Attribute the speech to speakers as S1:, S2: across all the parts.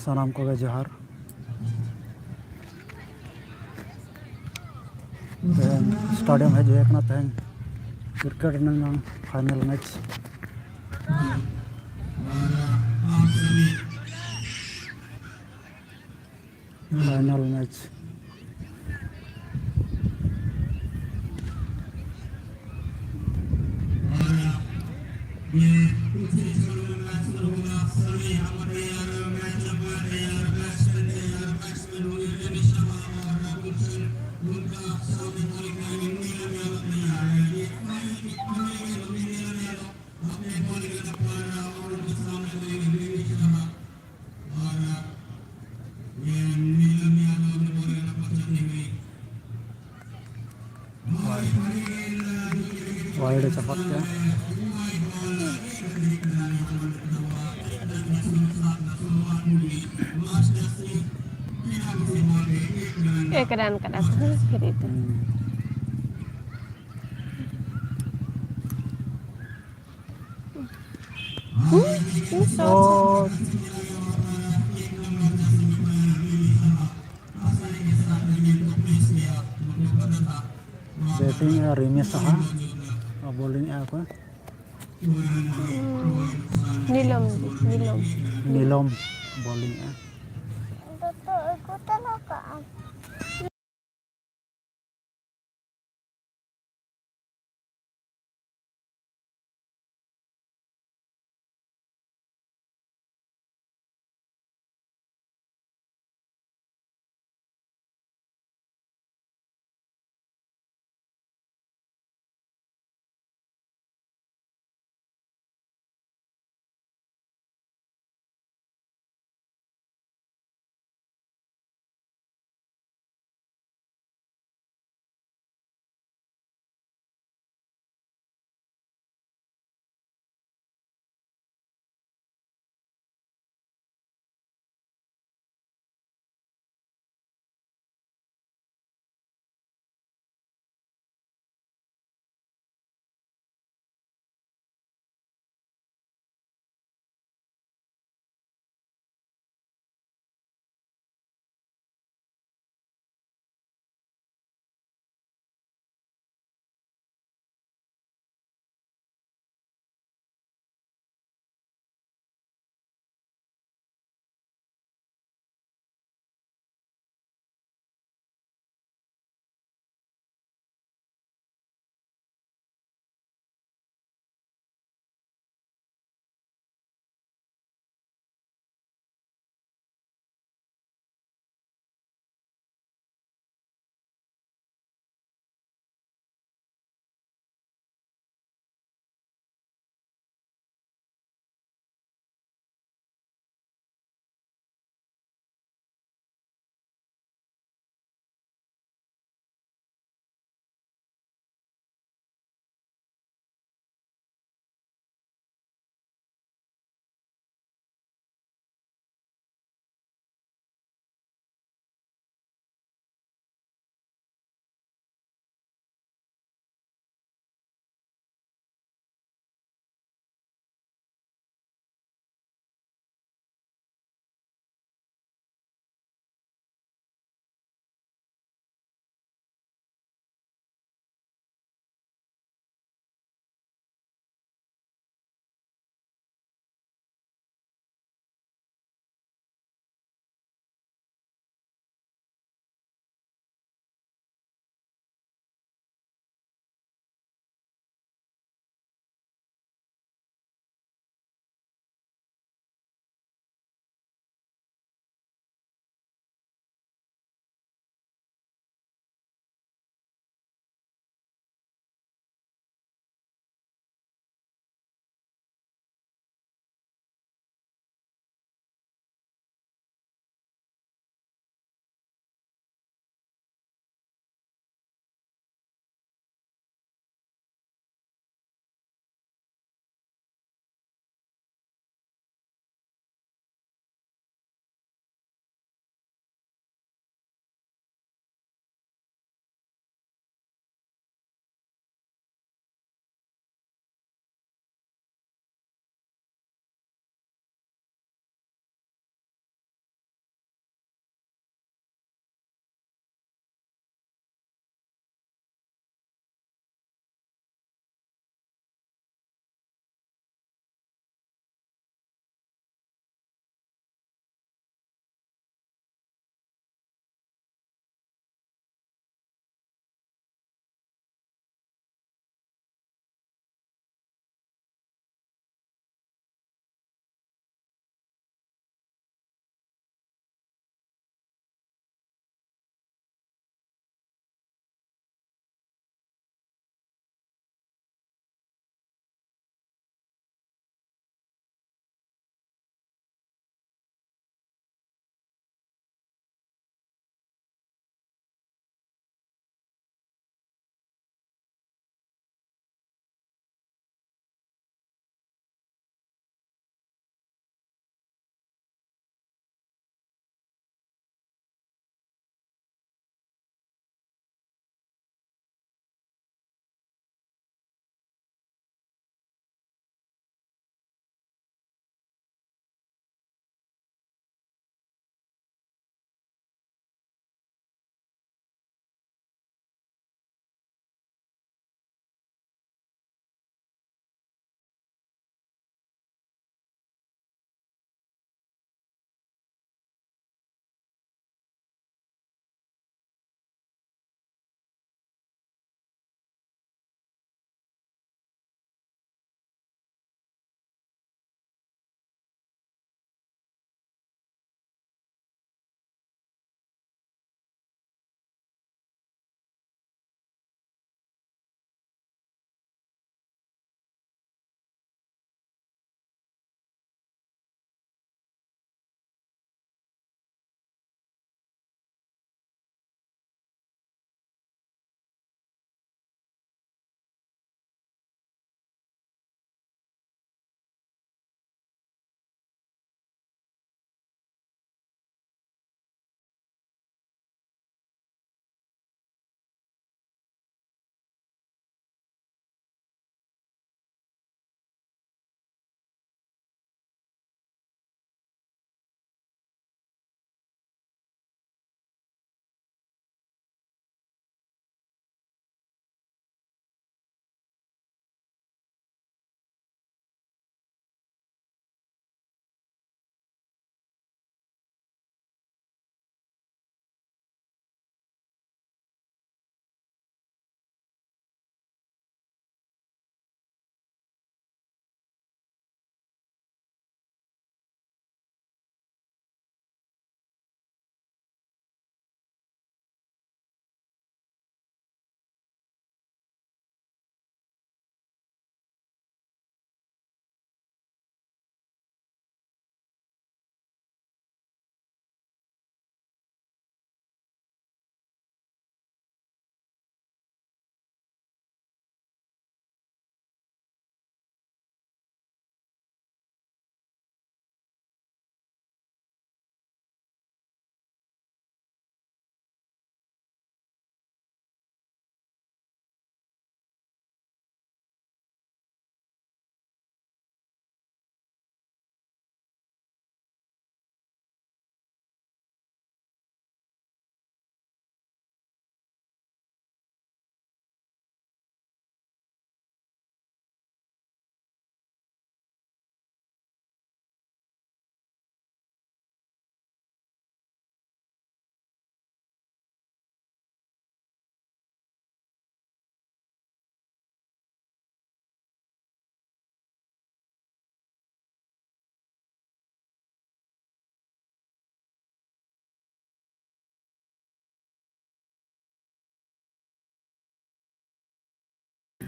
S1: सानाम को जोहार स्टेडियम हज होना तेन क्रिकेट फाइनल मैच वाइड चपात
S2: एक रन करा था फिर
S1: और बैटिंग रिमी साहा और बॉलिंग को
S2: नीलम
S1: नीलम bowling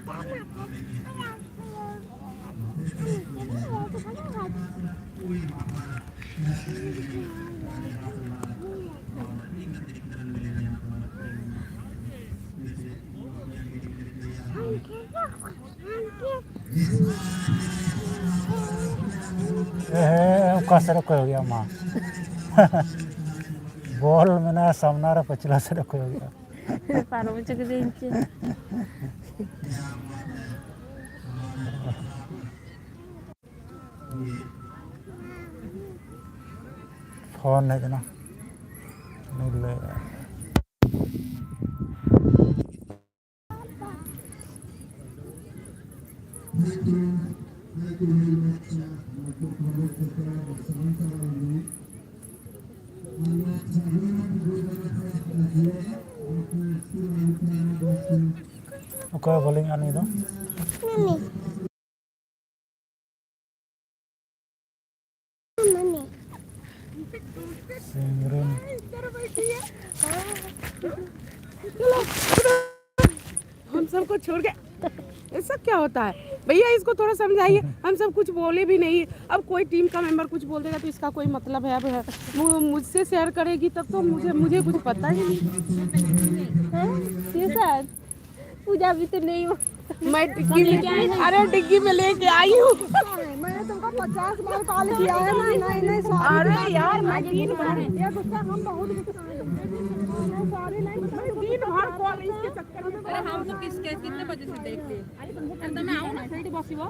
S1: Oka sero ko gaya ma. Ball mena samna ra pachla sero ko gaya.
S2: पारो बच्चे के दिन से
S1: फोन है ना मिले oka bowling ani do Simran
S3: हम सबको छोड़ के ऐसा क्या होता है भैया, इसको थोड़ा समझाइए। हम सब कुछ बोले भी नहीं, अब कोई टीम का मेंबर कुछ बोल देगा तो इसका कोई मतलब है? अब मुझसे शेयर करेगी तब तो मुझे कुछ पता ही नहीं।
S2: ये सर पूजा भी तो नहीं हो।
S3: मैं डिग्गी में, अरे डिग्गी में लेके आई हूँ।
S4: मैंने तुमको 50 बार कॉल किया है ना, नहीं सॉरी।
S3: अरे यार मैं 3 बार
S4: ये गुस्सा हम बहुत गुस्सा हैं। सॉरी नहीं,
S3: 3 बार कॉल इसके चक्कर में।
S5: अरे हम तो कितने बजे से देखते हैं? अरे तुमको मैं आऊँ ना सही बसी वो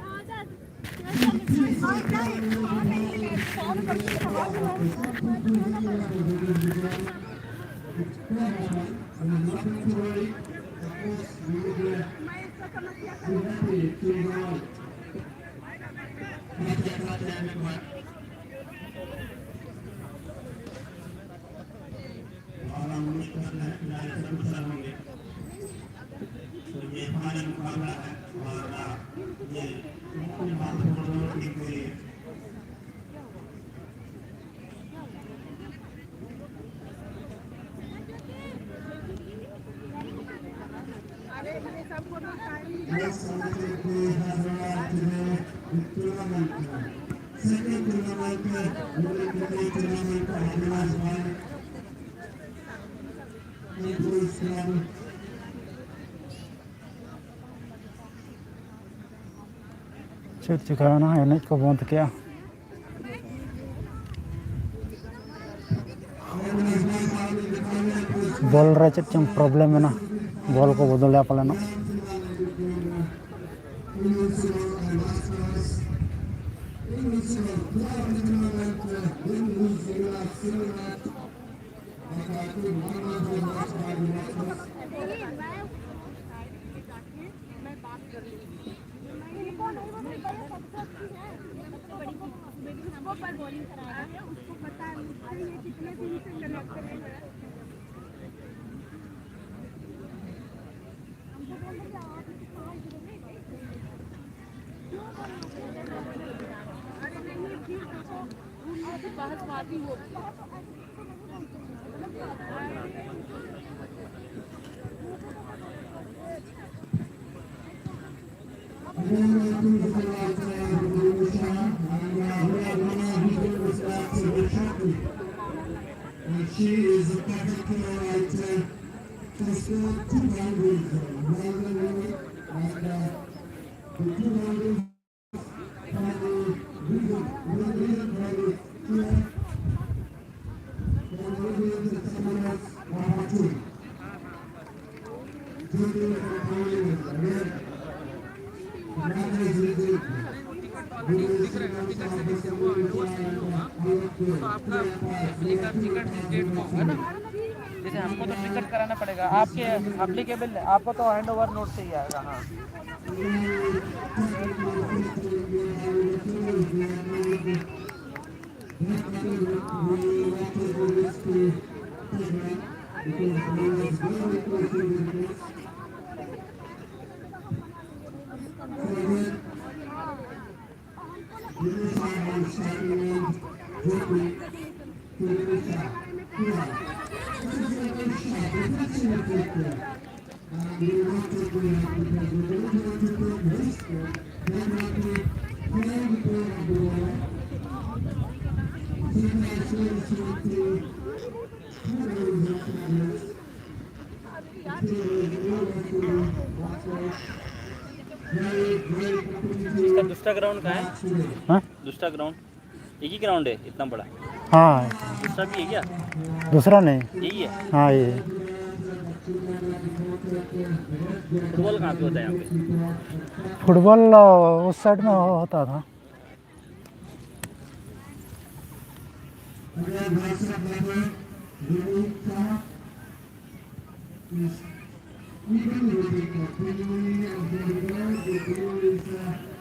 S1: चेक चिकाना एनएच को बंद किया बॉल रे चेक प्रॉब्लम है ना बॉल को बदल पाले ना
S4: उसको पता है ये कितने दिन से कनेक्टेड है।
S6: She is a perfect writer. She's got 2 boundaries.
S5: जैसे हमको तो टिकट कराना पड़ेगा, आपके एप्लीकेबल आपको तो हैंड ओवर नोट से ही आएगा। हाँ इसका दूसरा ग्राउंड कहाँ है?
S1: हाँ
S5: दूसरा ग्राउंड एक ही ग्राउंड है इतना बड़ा?
S1: हाँ
S5: दूसरा भी है क्या?
S1: दूसरा नहीं,
S5: यही है।
S1: हाँ ये
S5: फुटबॉल कहाँ पे होता है यहाँ पे?
S1: फुटबॉल उस साइड में होता था।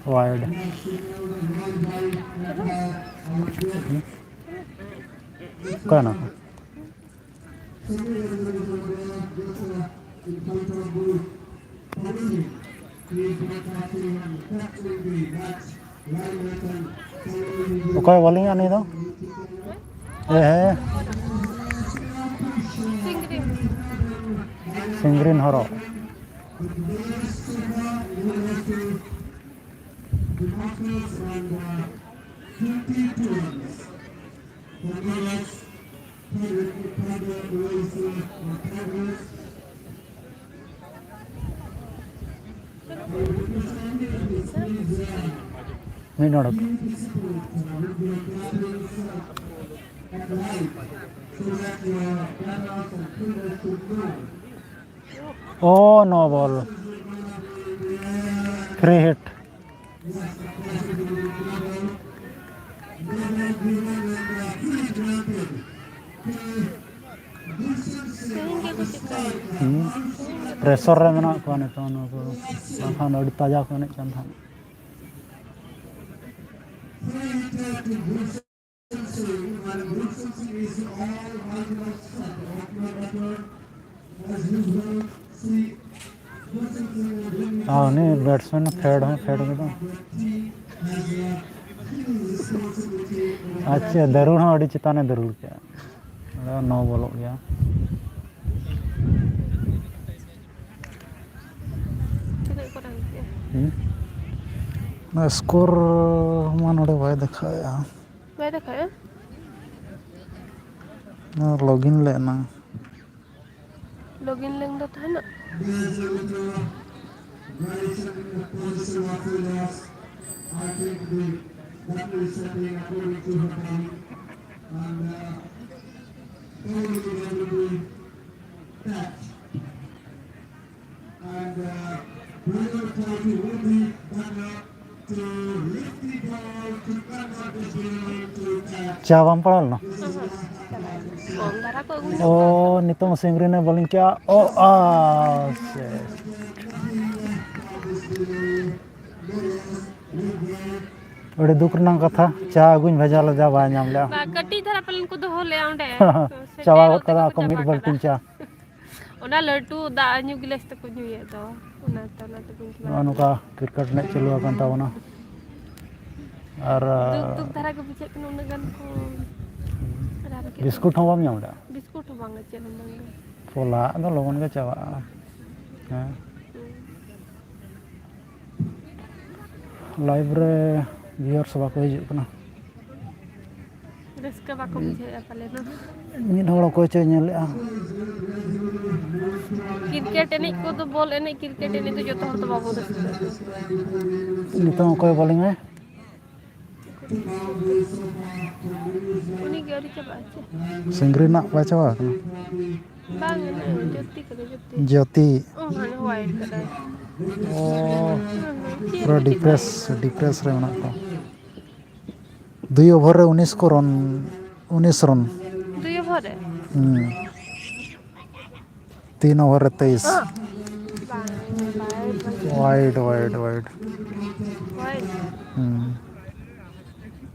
S1: वाइड क्या ना ओके बोलिंग नहीं दो ये है सिंग्रीन हरो नहीं नोड़क ओ no ball free hit pressure रे मेना को नितो नो को बाखान अड़ी ताजा को ने कान था नहीं बैट्समैन फेड में तो अच्छा दरुड़ हाँ अड़ी चिताने दरुड़ क्या नौ बॉल गया ना स्कोर मान उड़े वाई दिखाया ना लॉगिन लेना
S2: लॉगिन लेंगे तो है ना
S1: चावम पड़ल ना
S2: कौन धारा को अगुन
S1: ओ नितों सिंगरी ने बॉलिंग क्या ओ अड़े दुख रना कथा चा अगुन भेजा ले जा बा नाम ले
S2: कटी धारा पलन को दो ले आउंडे
S1: चावा गत कदा को मिड बाल्टी चा
S2: ओना लट्टू दा न्यू गिलास तक न्यूए तो ओना तो
S1: अनुका क्रिकेट ने चलू अकन तावना और
S2: दुख धारा के पीछे कनो नगन को
S1: बिस्कुट हम नाम ले
S2: बिस्कुट बांग चल मंग
S1: पोला दो लोगन के चावा हां लाइव रे व्यूअर्स बाको हिजुक कना
S2: रस्का बाको बुझे पाले ना
S1: मिड होड़ को चे नेलेआ
S2: क्रिकेट एने को तो बॉल एने क्रिकेट एने तो जतो तो बाबू
S1: नितों कोई बॉलिंग है
S2: उनी गरी चबा छे
S1: सिंगरी ना बाचवा कना
S2: बांग ने ज्योति करे ज्योति
S1: ज्योति
S2: ओ हां वाइट करे
S1: ओ पूरा डिप्रेस रे मेना को 2 ओवर रे 19 रन
S2: 2 ओवर रे
S1: 3 ओवर रे 23 वाइड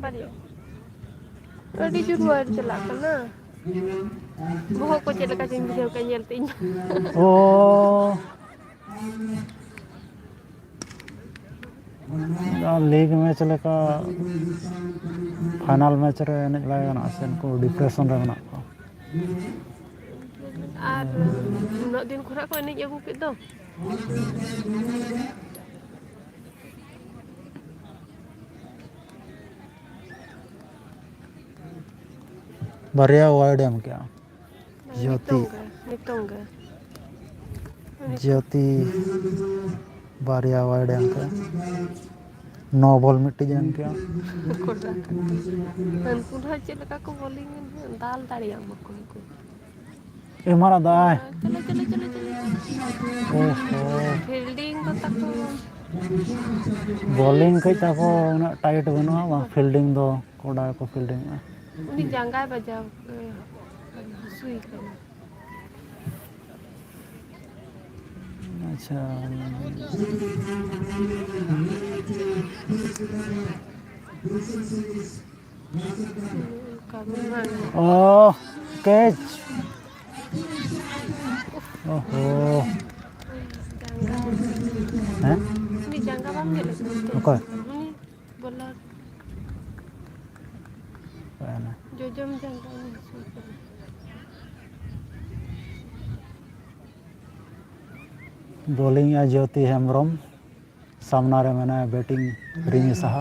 S2: बढ़िया अड़ी जुर वाइड चला कना बहुत को चला का चिंग बुझे के येलती
S1: ओ लीग मैच लेका फाइनल मैच रे एने लागना सेन को डिप्रेशन रे मेना को
S2: Ar unak din kurak ko enej agu ked do.
S1: Baria wide एम क्या Jyoti
S2: Nitong ga.
S1: Jyoti Baria wide एम क्या नोबल मिट्टी एम क्या
S2: Koda. Dan pura chet leka ko bowling dal dariya makko ko.
S1: हमारा दाए
S2: Chalo chalo chalo chalo.
S1: ओहो
S2: Fielding ko tako
S1: बॉलिंग कई ताको उना टाइट बनुआ बा फील्डिंग दो कोडा को फील्डिंग में
S2: uni janggai bajaw. Sui kana.
S1: अच्छा
S2: Kamuran.
S1: ओह कैच ओहो हैं
S2: Ini jangka bang gele.
S1: Okay
S2: Ini bola
S1: पहना
S2: jojom jangka ini.
S1: बॉलिंग या ज्योति हेम्ब्रम सामना रे मैंने बैटिंग रिमी साहा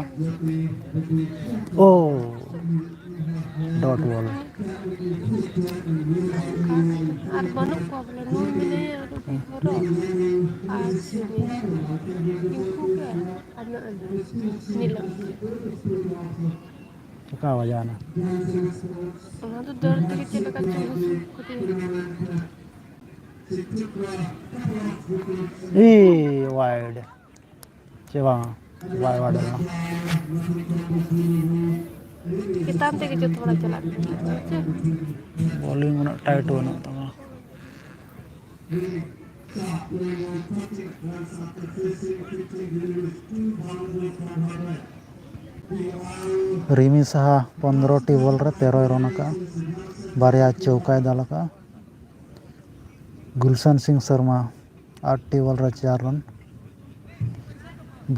S1: ओ dot ball
S2: Ar banuk ko bola nu mine ar horo. Ar sini. Inku ke ana ana. Nilam.
S1: चुका बजाना
S2: Ona tu dar te ke leka chungu ko te.
S1: ई wide चेवा wide wide
S2: Kita ante ke jot bola chala.
S1: Bowling उना tight बना तमा Rimi Saha 15 T ball रे 13 run का बारिया चौकाय दाल का गुलशन सिंह शर्मा 8 टी बॉल रे 4 रन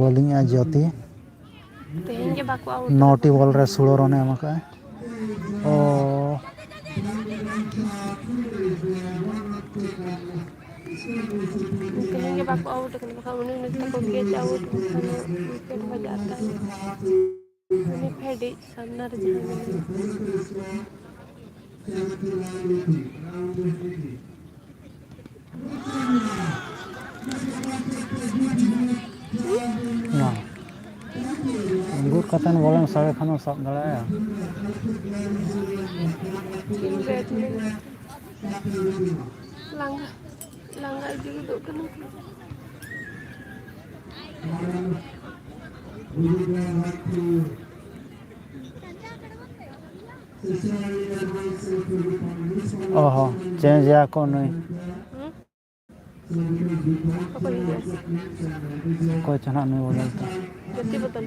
S1: बॉलिंग या ज्योति
S2: Teheng ke baku out.
S1: 9 T ball रे 16 रन एम का ओ
S2: Teheng ke baku out kan baka uni ni tako catch out sana wicket bajata. Ini phedi samnar jahan.
S1: ना अंगूर कतन bowling सारे खाना सब दड़ाया
S2: Bat ni. Langga. Langga juga duk kena.
S1: ओहो change या को नहीं
S2: Apa dia?
S1: कोई चना नहीं बदलता
S2: Jadi betul.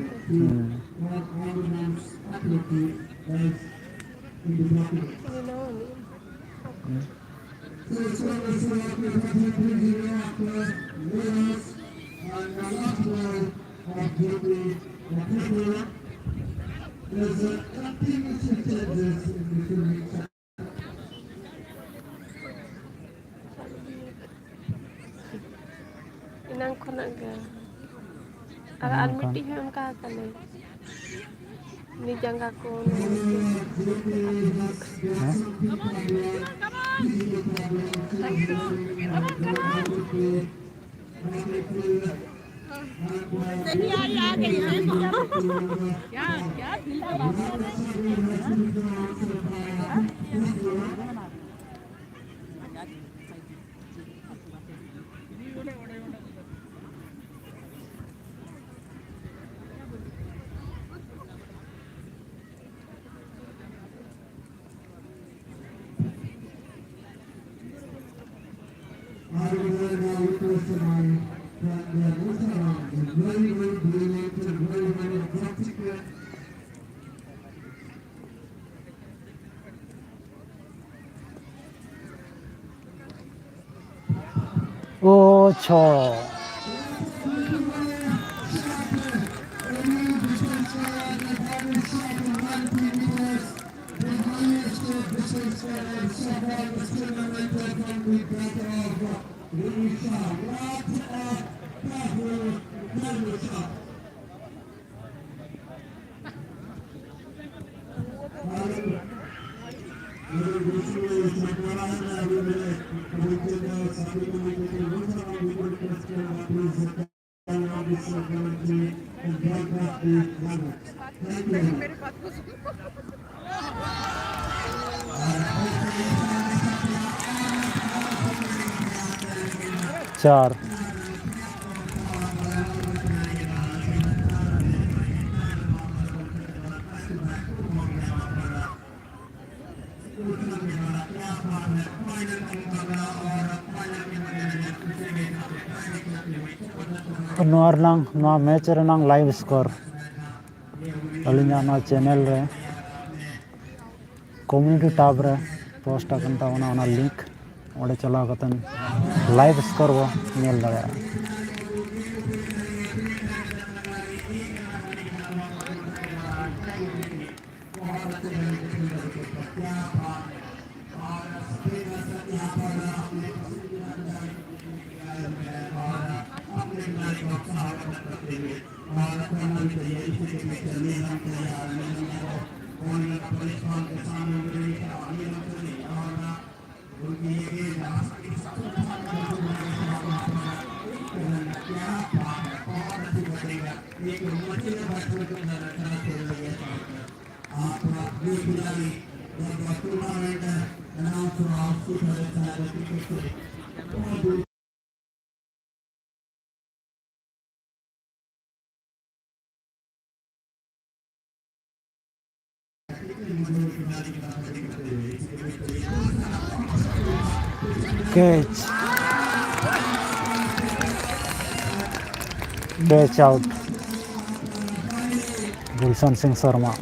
S2: Ini nama ni. Inang ko na ga. Ara almiti hum ka kale. Ni jangka ko.
S1: ओ छोड़ो चार। नोर नांग नोआ मैच रेनांग लाइव स्कोर अलिंगा नोआ चैनल रे कम्युनिटी टैब रे पोस्ट आकन तावना ओना लिंक ओडे चलाव कतन लाइव स्कोर बो नेल दाड़ा। कैच आउट गुलशन सिंह शर्मा।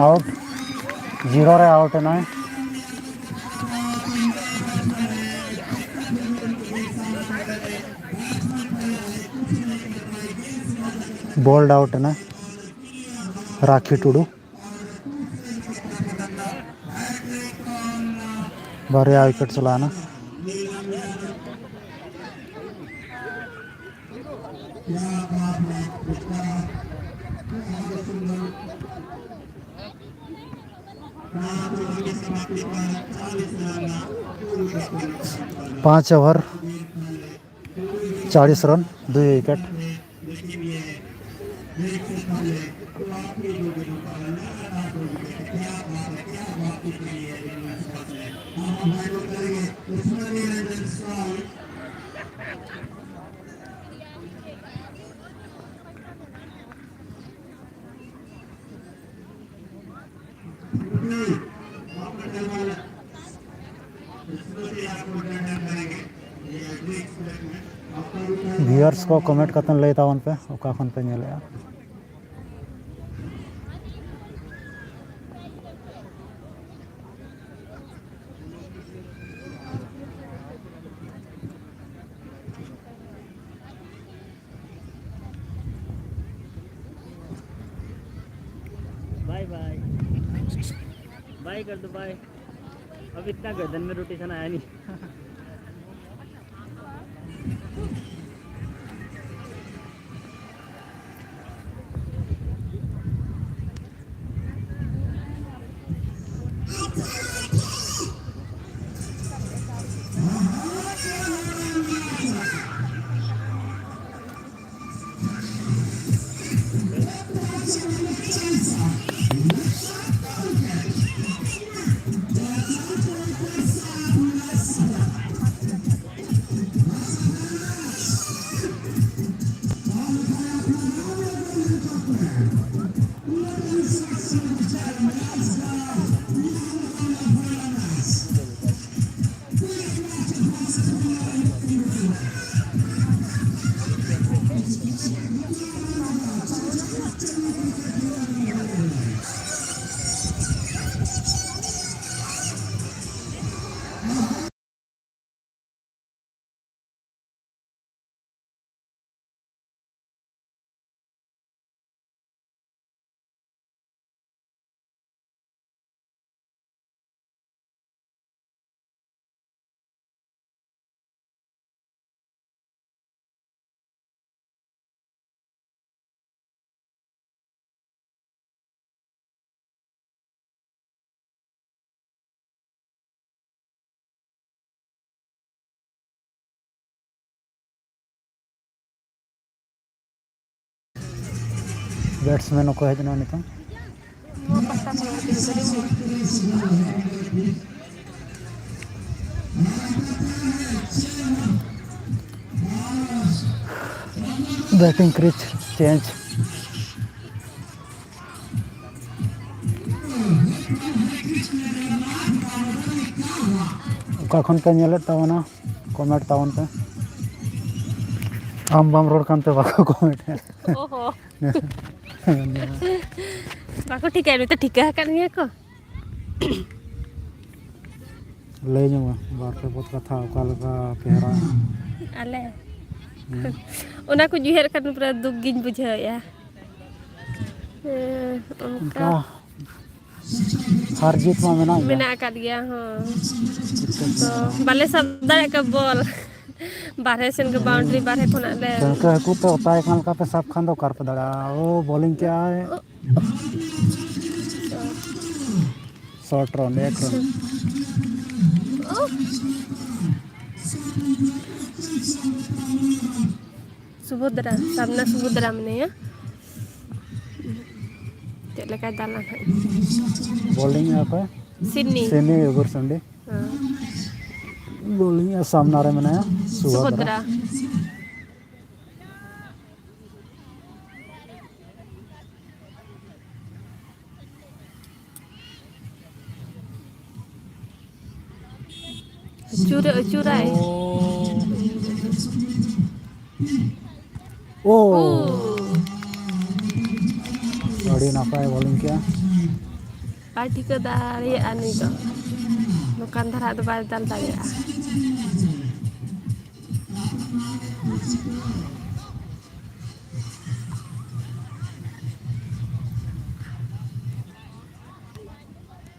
S1: आउट 0 रे आउट है ना। बोल्ड आउट है ना राखी टुडू बढ़िया विकेट चलाना। पाँच ओवर 40 रन 2 विकेट। व्यूअर्स को कमेंट कतन लेता उन पे ओका खन पे नेले।
S5: बाय कर दो बाय। अब इतना गर्दन में रोटेशन आया नहीं।
S1: बैट्समैन को हेजना नितो
S2: Mau pasta kalau tinggal ini.
S1: Batting crease change कखन पे नेले तावना कमेंट तावन पे आम बाम रोड कांते बाको कमेंट है
S2: Oh. Aku tiga itu tiga kan ya kok.
S1: ले जाऊंगा बार पे बहुत कथा कल का पेहरा
S2: Ale. Una ko juher kan pura dugin bujha ya.
S1: उनका हार जीत में मेना
S2: Mena akad gya ha. So bale sab dare ka bol. Barhe sen ke boundary barhe khona le.
S1: क्योंकि को तो होता है कल का पे सब खान दो कर पे दड़ा ओ बॉलिंग क्या है शॉर्ट रन एक run
S2: Subudra, sabna Subudra mene ya. Cek lekai dalan.
S1: Bowling यहाँ पे
S2: Sini.
S1: सेमी उगर संडे बॉलिंग है सामने रहे मैंने सुभद्रा
S2: Subudra. Curai.
S1: ओ अड़ी नापाय बॉलिंग क्या
S2: Padi ke dari anu itu. Bukan terhadap badan tadi.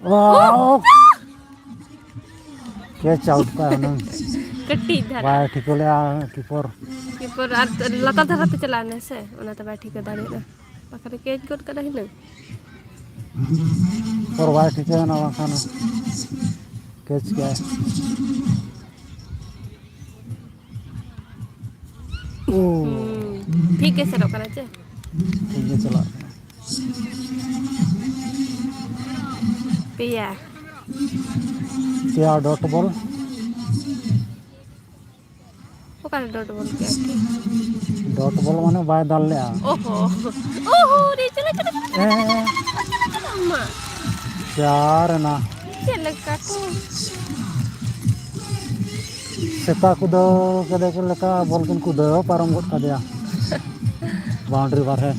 S1: वाह कैच आउट का है ना
S2: Keti dhara.
S1: वाह ठीक हो लिया keeper
S2: Kiper lata dhara tu celana se. Ona tu padi ke dari na. Pakar catch got kada hina.
S1: और वाह ठीक है ना वहाँ खाना कैच क्या है ओ
S2: ठीक है सर करा चे.
S1: ठीक है चला
S2: Pia.
S1: क्या dot ball
S2: Bukan dot bol ke.
S1: Dot ball माने बाय डाल लिया
S2: Oh, di cela. Ma.
S1: चार ना
S2: Cela kaku.
S1: सेता कुदो कदे के लका बॉल किन कुदो पारम गोट का दिया बाउंड्री बार है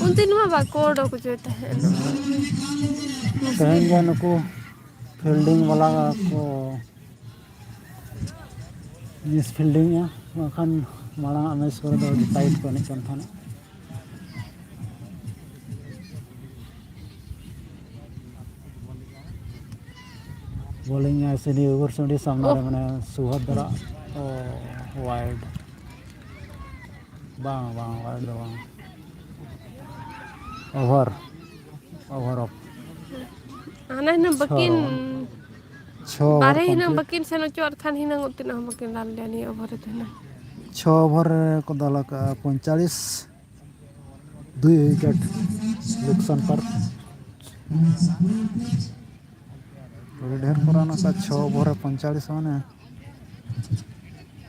S2: Untin mah bakor do kucu teh.
S1: कहेंगे नुकु फील्डिंग वाला को मिस फील्डिंग है वखान माड़ा मैच कर दो टाइट को नहीं चलता ना बॉलिंग सिनी उगरसुंडी सामने मैंने सुभद्रा वाइड वाइड दो over of
S2: Ana hinang bakin.
S1: छः
S2: Bare hinang bakin seno chot khan hinang utin ah bakin dal ni over itu na.
S1: 6 over को दल का 45 2 विकेट लुक्सन पर ढेर पुराना का 6 ओवर 45 माने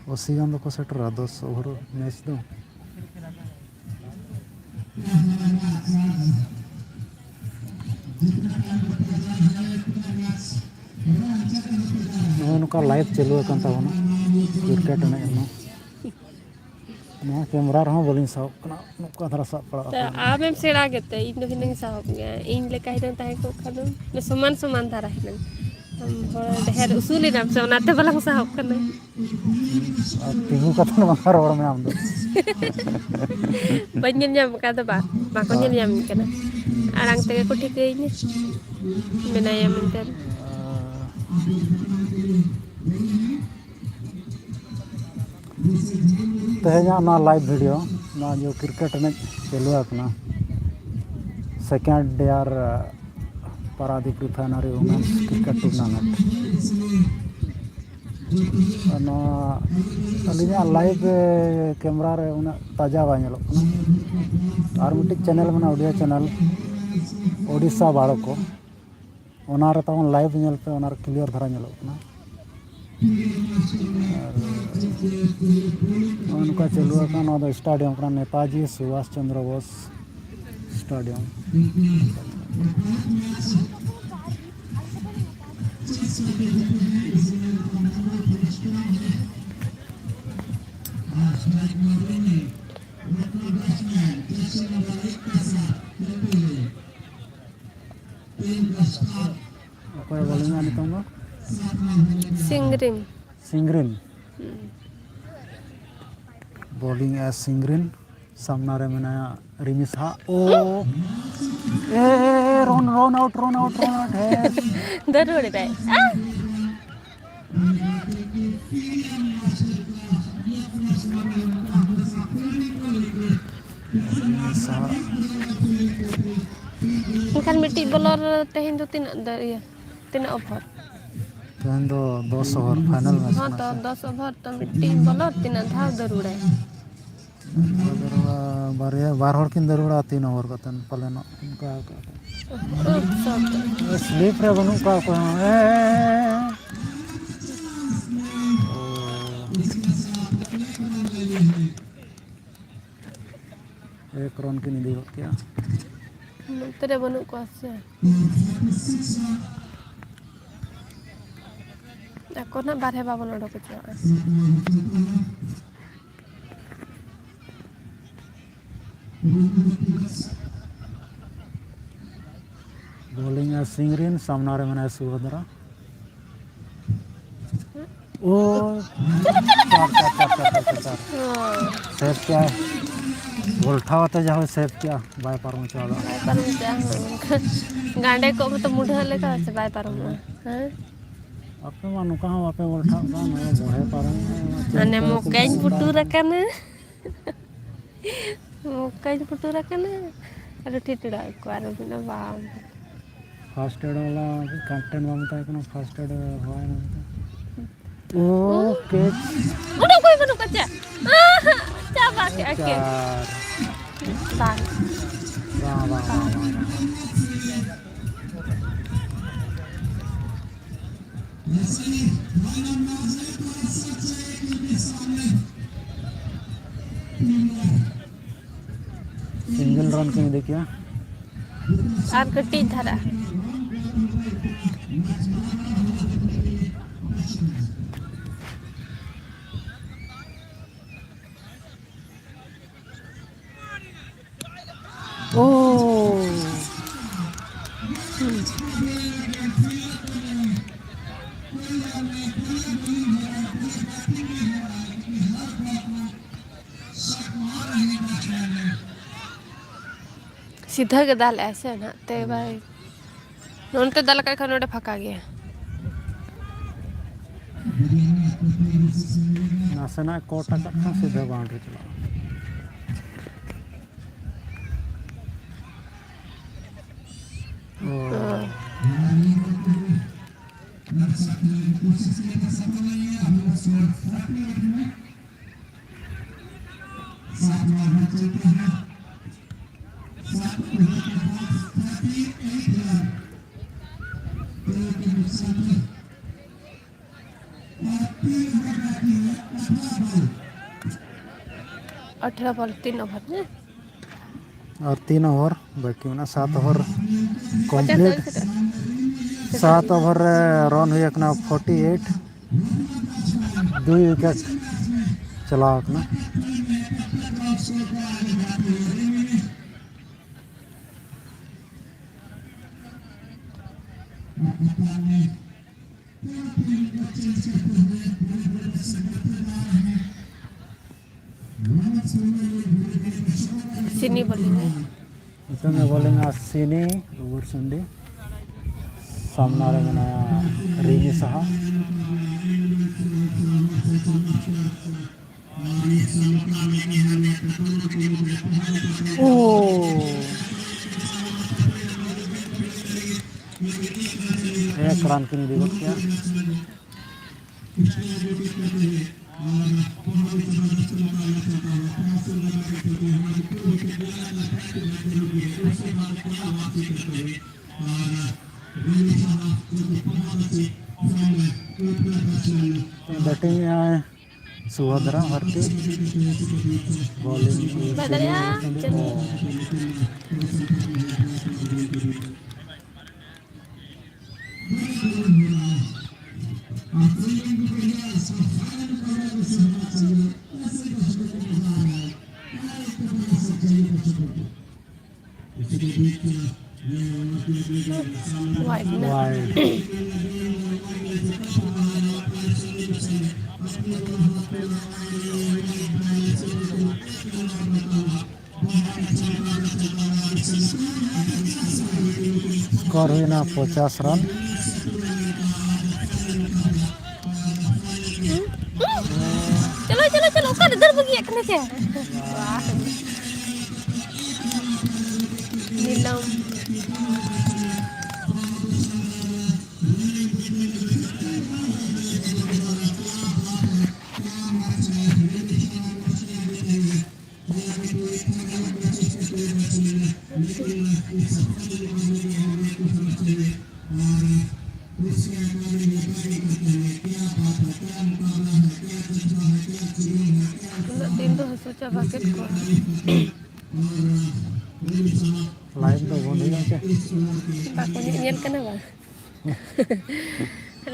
S1: 80 गान को सेटर 10 ओवर मैच दो उनका लाइव चालू है क्रिकेट में कैमरा रहा बोलिंग साहब नुका धरा साहब पड़ा
S2: Ta abem sera gete in do hinang sahop nga in le kai dang tai ko khadum le suman dhara hinang hor deher usuli nam se onate balang sahop kana
S1: tinggu kata nang orang में हम दो
S2: banyen nyam ka da ba ko nyen nyam kana arang te ko thikai ni menaya menten
S1: तेहना ना live video ना जो cricket में चालू है अपना second year Paradip refinery women's cricket tournament अलिया लाइव कैमरा रे उना ताजा बाñelo और मिट्टी चैनल में ऑडियो चैनल ओडिशा बाड़ो को ओना रे तवन लाइव नेल पे ओना क्लियर धरा नेलो ना उनका चालू है स्टेडियम का नेताजी सुभाष चंद्र बोस स्टेडियम
S2: singrim
S1: सिंग्रिन बॉलिंग एज सिंग्रिन सामना रे मेना रिमिस हा ओ ए रन आउट है
S2: darure dai kan miti bolor tehin tu tina over
S1: तेन दो 10 ओवर फाइनल मैच
S2: हाँ तो 10 ओवर तो मिट्टी बोलो तीन धाव दरुड़ा
S1: बारे बार हर किन दरुड़ा 3 ओवर का तन पलेनो उनका स्लिप रे बनु का एक रन की निधि क्या
S2: तेरे बनु को से ako na bare babon odo ko cha
S1: bowling है सिंग्रिन सामना रे मैंने सुभद्रा ओ चार सेफ क्या बोल उठाते जाओ सेफ क्या बाय पर में चला
S2: पर गांडे को तो मुढ़ा लेका से बाय पर में हैं
S1: आपे मानु कहां आपे उठा ना बोहे पर
S2: अने मोकाइन पुटुरा kana मोकाइन पुटुरा kana अरे ठिटड़ा को आरो बिना बा
S1: फर्स्ट एड वाला कैप्टन मामता है फर्स्ट एड हुआ है ओ कैच
S2: उड़ो कोई बनु कच्चा क्या बात है के बात
S1: वाह सिंगल रन के देखिए
S2: आप कट्टी धरा
S1: ओ
S2: सीधा के दाल ऐसे ना ते भाई नोन ते दाल का खाने फका गया
S1: नासेना कोटा का सीधा बाउंड्री चला
S2: अठारह बॉल 3 ओवर में
S1: और 3 ओवर बाकी में 7 ओवर कंप्लीट 7 ओवर रन हुई अपना 48 2 विकेट चला अपना
S2: सिनी बोलेंगे
S1: इसमें बोलेंगे सिनी उबरसुंडी सामना रे मनाया रिनी सहा ओ एक रन की नहीं दिया बैटिंग में आए सुभद्रा भर्ती बॉलिंग
S2: बदलिया वाइड ना
S1: वाइड स्कोर हुई ना 50 रन
S2: चलो चलो चलो कर इधर बगिया कने से नीलम दिन तो सोचा बाकेट को
S1: लाइन तो बंद हो जाते
S2: बाको nyel kana ba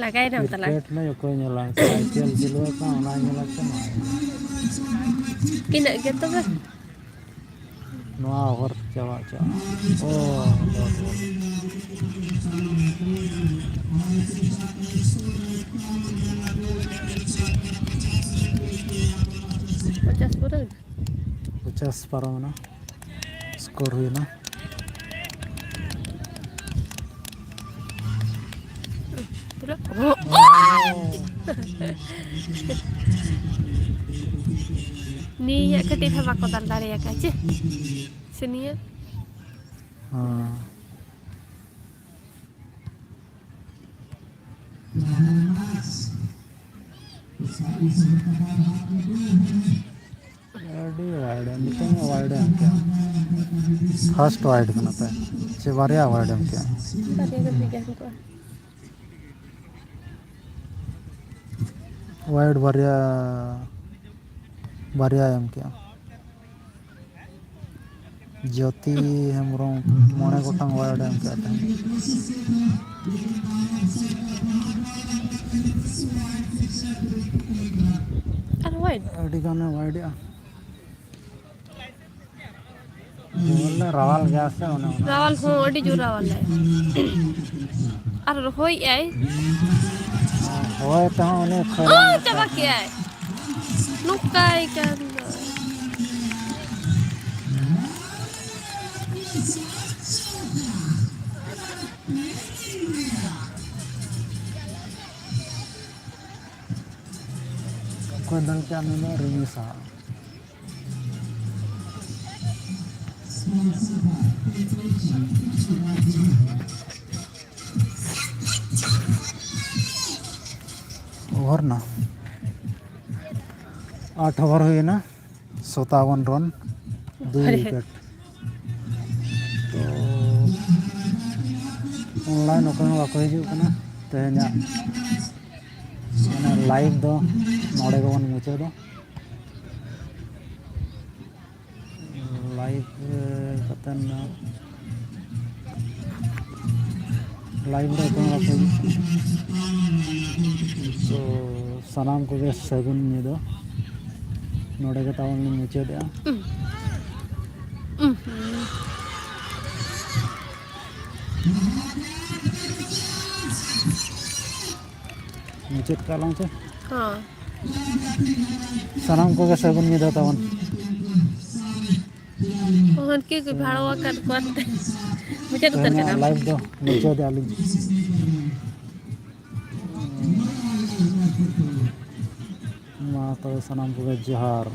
S2: lagai na tala
S1: cricket में कोई नहीं लगता आईपीएल जिलो का ऑनलाइन में लगता है
S2: kina gitu ba
S1: नवा ओवर चवा चवा ओ
S2: पचास पूरा
S1: 50 पर ना स्कोर हुई ना
S2: पूरा Ni ketik sama kotan tadi ya kace. Sini ya.
S1: हाँ वाइड है निकल वाइड है क्या फर्स्ट वाइड करना था चिवारिया वाइड है क्या
S2: Tadi ada bijak ko.
S1: Wide बारिया बारिया है क्या ज्योति हेम्ब्रम मोने गोटांग वाइड है क्या
S2: Ada wide.
S1: अड़ी गाने वाइड है बोले रावल गैस है उन्हें
S2: Rawal ho adi jo rawal hai. Ar hoi ai.
S1: होए तो उन्हें
S2: Oh, coba ki ai. Lukai kan.
S1: ᱵᱚᱫᱚᱞ ᱠᱮᱜᱼᱟ ᱱᱩᱭ ᱫᱚ ᱨᱤᱢᱤᱥᱟ ओवर ना 8 ओवर हुई ना 57 रन 2 विकेट तो ऑनलाइन ओके बाको हिजुग कना तेहेना माने लाइव दो नोडे गबन मुचादो लाइव कतन लाइव रे ओके बाको तो सनाम को गे सगुन निदो नोडे के तावन मुचादे मुचाद कालां से
S2: हाँ
S1: सनाम को गे सगुन निदो तावन
S2: उनके कोई भाड़वा कर करते मुझे तो उतर के नाम
S1: लाइव दो मुचादे आलू मा तो सनाम को गे जोहार